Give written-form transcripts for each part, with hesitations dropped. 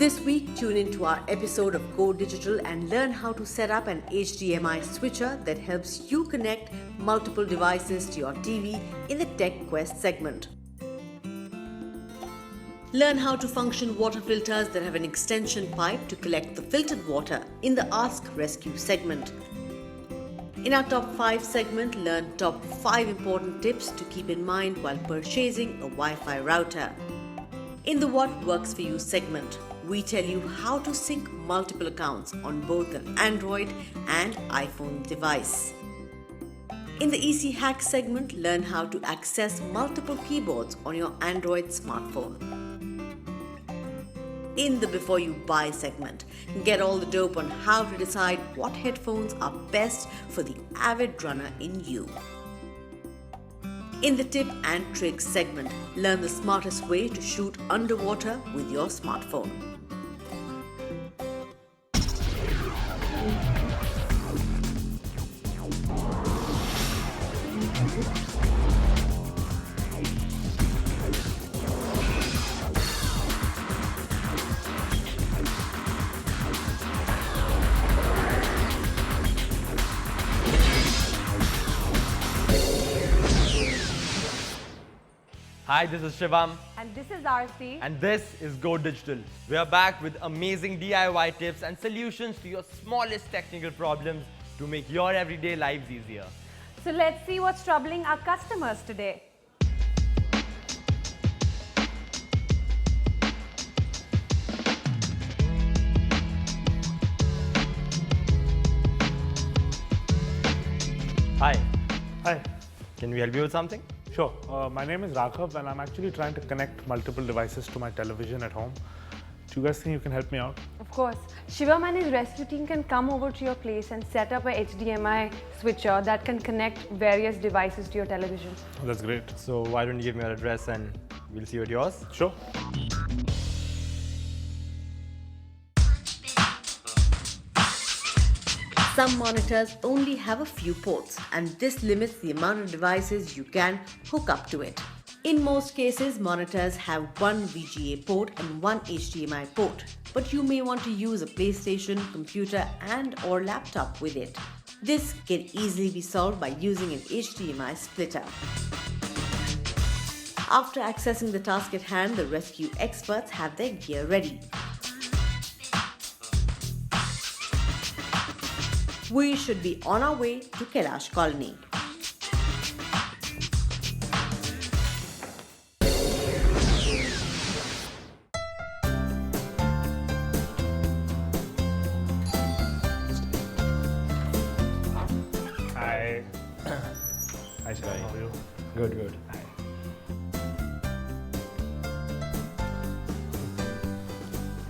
This week, tune into our episode of Go Digital and learn how to set up an HDMI switcher that helps you connect multiple devices to your TV in the Tech Quest segment. Learn how to function water filters that have an extension pipe to collect the filtered water in the Ask Rescue segment. In our Top 5 segment, learn top 5 important tips to keep in mind while purchasing a Wi-Fi router. In the What Works For You segment, we tell you how to sync multiple accounts on both an Android and iPhone device. In the Easy Hack segment, learn how to access multiple keyboards on your Android smartphone. In the Before You Buy segment, get all the dope on how to decide what headphones are best for the avid runner in you. In the Tip and Tricks segment, learn the smartest way to shoot underwater with your smartphone. Hi, this is Shivam. And this is Aarti. And this is Go Digital. We are back with amazing DIY tips and solutions to your smallest technical problems to make your everyday lives easier. So let's see what's troubling our customers today. Hi, Hi. can we help you with something? Sure. My name is Raghav and I'm actually trying to connect multiple devices to my television at home. Do you guys think you can help me out? Of course. Shivam and his rescue team can come over to your place and set up a HDMI switcher that can connect various devices to your television. Oh, that's great. So why don't you give me your address and we'll see you at yours? Sure. Some monitors only have a few ports, and this limits the amount of devices you can hook up to it. In most cases, monitors have one VGA port and one HDMI port, but you may want to use a PlayStation, computer and/or laptop with it. This can easily be solved by using an HDMI splitter. After accessing the task at hand, the rescue experts have their gear ready. We should be on our way to Kailash Colony. Hi. Hi, Shivam. How are you? Good. Hi.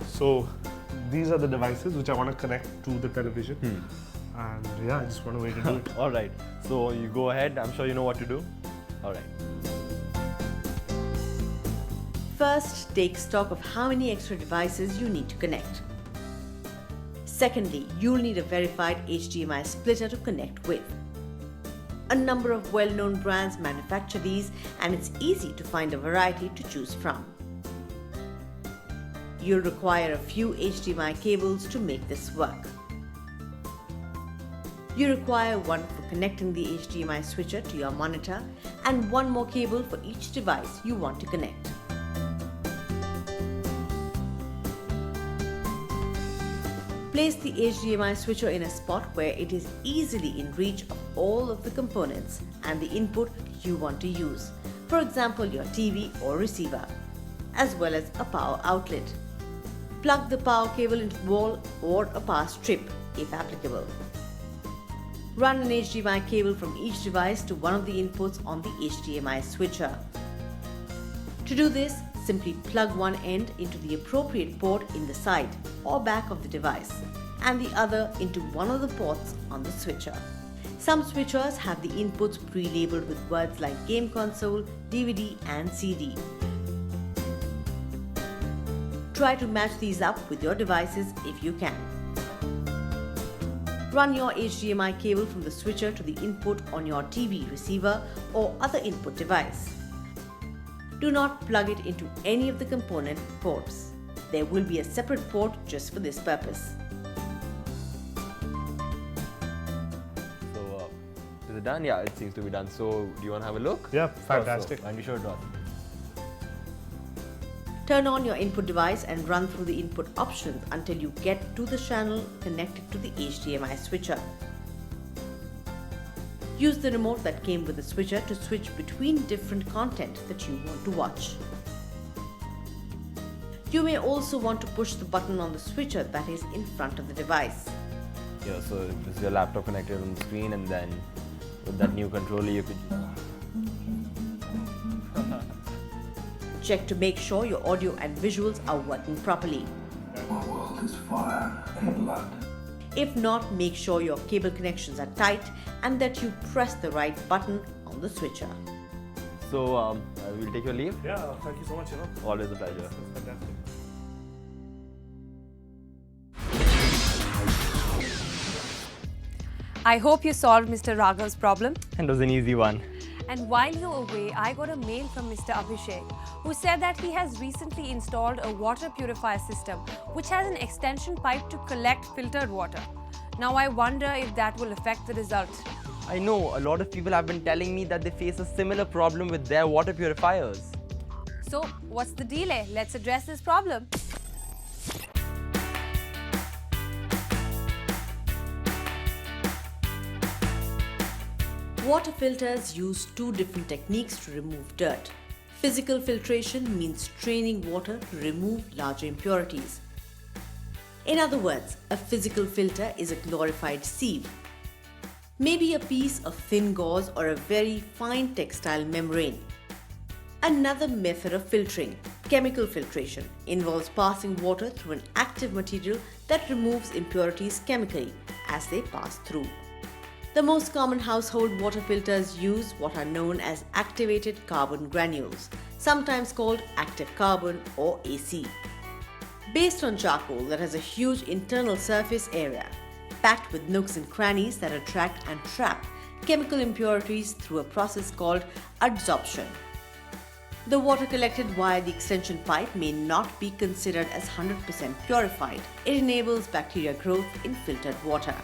So, these are the devices which I want to connect to the television. And yeah, I just want to wait to do it. All right. So you go ahead. I'm sure you know what to do. All right. First, take stock of how many extra devices you need to connect. Secondly, you'll need a verified HDMI splitter to connect with. A number of well-known brands manufacture these, and it's easy to find a variety to choose from. You'll require a few HDMI cables to make this work. You require one for connecting the HDMI switcher to your monitor and one more cable for each device you want to connect. Place the HDMI switcher in a spot where it is easily in reach of all of the components and the input you want to use, for example your TV or receiver, as well as a power outlet. Plug the power cable into the wall or a power strip if applicable. Run an HDMI cable from each device to one of the inputs on the HDMI switcher. To do this, simply plug one end into the appropriate port in the side or back of the device and the other into one of the ports on the switcher. Some switchers have the inputs pre-labeled with words like game console, DVD and CD. Try to match these up with your devices if you can. Run your HDMI cable from the switcher to the input on your TV receiver or other input device. Do not plug it into any of the component ports. there will be a separate port just for this purpose. So, is it done? Yeah, it seems to be done. So, do you want to have a look? Yeah, Sure, fantastic. So, and be sure to ask. Turn on your input device and run through the input options until you get to the channel connected to the HDMI switcher. Use the remote that came with the switcher to switch between different content that you want to watch. You may also want to push the button on the switcher that is in front of the device. Yeah, so this is your laptop connected on the screen, and then with that new controller you could... Check to make sure your audio and visuals are working properly. My world is fire and blood. If not, make sure your cable connections are tight and that you press the right button on the switcher. So, we'll take your leave. Yeah, thank you so much. Always a pleasure. That's fantastic. I hope you solved Mr. Raghav's problem. And it was an easy one. And while you were away, I got a mail from Mr. Abhishek, who said that he has recently installed a water purifier system which has an extension pipe to collect filtered water. Now I wonder if that will affect the result. I know a lot of people have been telling me that they face a similar problem with their water purifiers. So what's the delay? Let's address this problem. Water filters use two different techniques to remove dirt. Physical filtration means straining water to remove larger impurities. In other words, a physical filter is a glorified sieve. Maybe a piece of thin gauze or a very fine textile membrane. Another method of filtering, chemical filtration, involves passing water through an active material that removes impurities chemically as they pass through. The most common household water filters use what are known as activated carbon granules, sometimes called active carbon or AC. Based on charcoal that has a huge internal surface area, packed with nooks and crannies that attract and trap chemical impurities through a process called adsorption. The water collected via the extension pipe may not be considered as 100% purified. It enables bacteria growth in filtered water.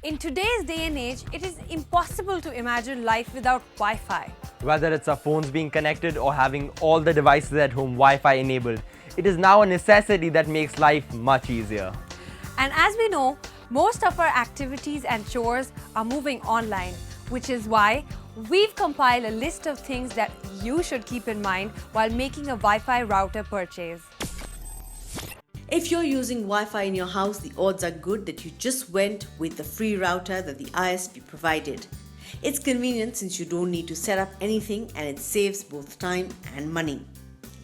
In today's day and age, it is impossible to imagine life without Wi-Fi. Whether it's our phones being connected or having all the devices at home Wi-Fi enabled, it is now a necessity that makes life much easier. And as we know, most of our activities and chores are moving online, which is why we've compiled a list of things that you should keep in mind while making a Wi-Fi router purchase. If you're using Wi-Fi in your house, the odds are good that you just went with the free router that the ISP provided. It's convenient since you don't need to set up anything and it saves both time and money.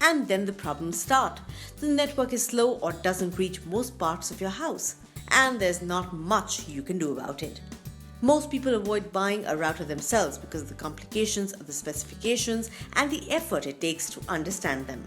And then the problems start. The network is slow or doesn't reach most parts of your house, and there's not much you can do about it. Most people avoid buying a router themselves because of the complications of the specifications and the effort it takes to understand them.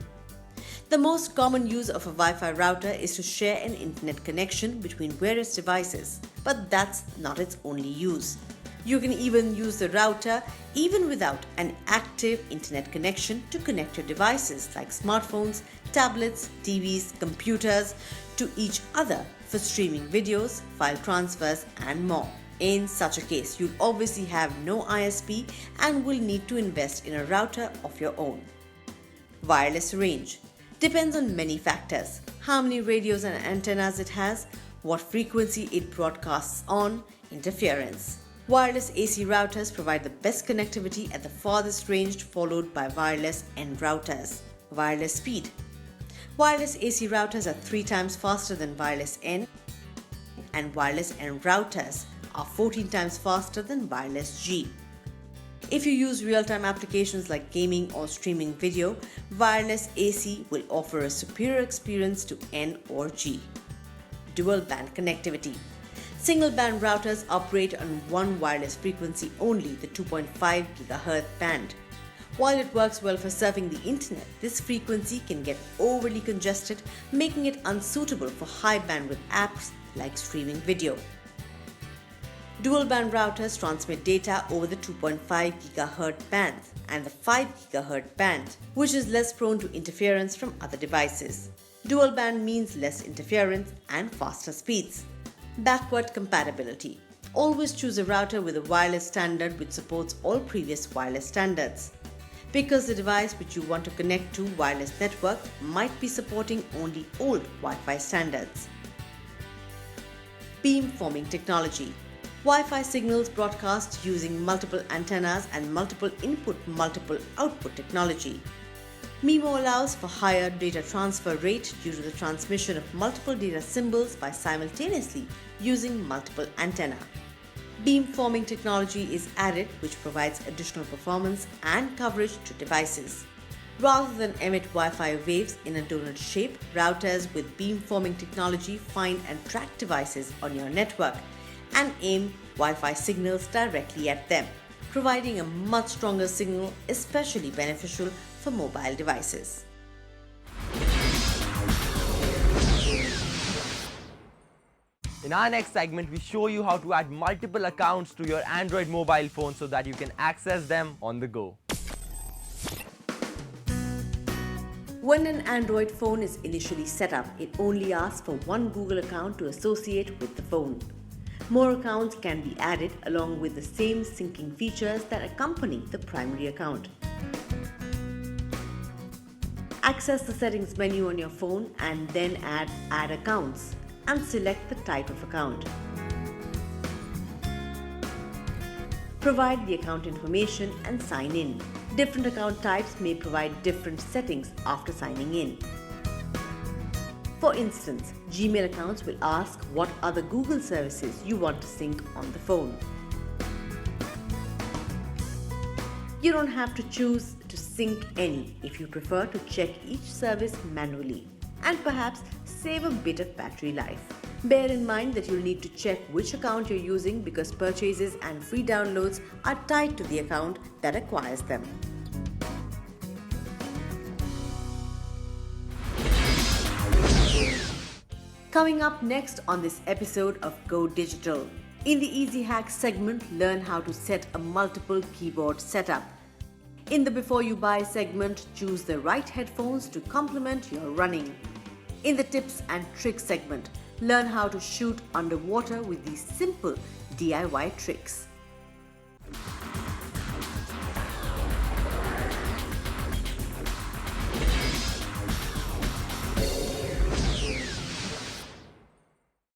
The most common use of a Wi-Fi router is to share an internet connection between various devices, but that's not its only use. You can even use the router even without an active internet connection to connect your devices like smartphones, tablets, TVs, computers to each other for streaming videos, file transfers and more. In such a case, you'll obviously have no ISP and will need to invest in a router of your own. Wireless range depends on many factors: how many radios and antennas it has, what frequency it broadcasts on, interference. Wireless AC routers provide the best connectivity at the farthest range, followed by wireless N routers. Wireless speed. Wireless AC routers are 3 times faster than wireless N, and wireless N routers are 14 times faster than wireless G. If you use real-time applications like gaming or streaming video, wireless AC will offer a superior experience to N or G. Dual band connectivity. Single band routers operate on one wireless frequency only, the 2.5 GHz band. While it works well for surfing the internet, this frequency can get overly congested, making it unsuitable for high bandwidth apps like streaming video. Dual band routers transmit data over the 2.5 GHz band and the 5 GHz band, which is less prone to interference from other devices. Dual band means less interference and faster speeds. Backward compatibility. Always choose a router with a wireless standard which supports all previous wireless standards, because the device which you want to connect to wireless network might be supporting only old Wi-Fi standards. Beamforming technology. Wi-Fi signals broadcast using multiple antennas and multiple input, multiple output technology. MIMO allows for higher data transfer rate due to the transmission of multiple data symbols by simultaneously using multiple antenna. Beamforming technology is added, which provides additional performance and coverage to devices. Rather than emit Wi-Fi waves in a donut shape, routers with beamforming technology find and track devices on your network and aim Wi-Fi signals directly at them, providing a much stronger signal, especially beneficial for mobile devices. In our next segment, we show you how to add multiple accounts to your Android mobile phone so that you can access them on the go. When an Android phone is initially set up, it only asks for one Google account to associate with the phone. More accounts can be added along with the same syncing features that accompany the primary account. Access the settings menu on your phone and then add accounts and select the type of account. Provide the account information and sign in. Different account types may provide different settings after signing in. For instance, Gmail accounts will ask what other Google services you want to sync on the phone. You don't have to choose to sync any if you prefer to check each service manually and perhaps save a bit of battery life. Bear in mind that you'll need to check which account you're using because purchases and free downloads are tied to the account that acquires them. Coming up next on this episode of Go Digital. In the Easy Hack segment, learn how to set a multiple keyboard setup. In the Before You Buy segment, choose the right headphones to complement your running. In the Tips and Tricks segment, learn how to shoot underwater with these simple DIY tricks.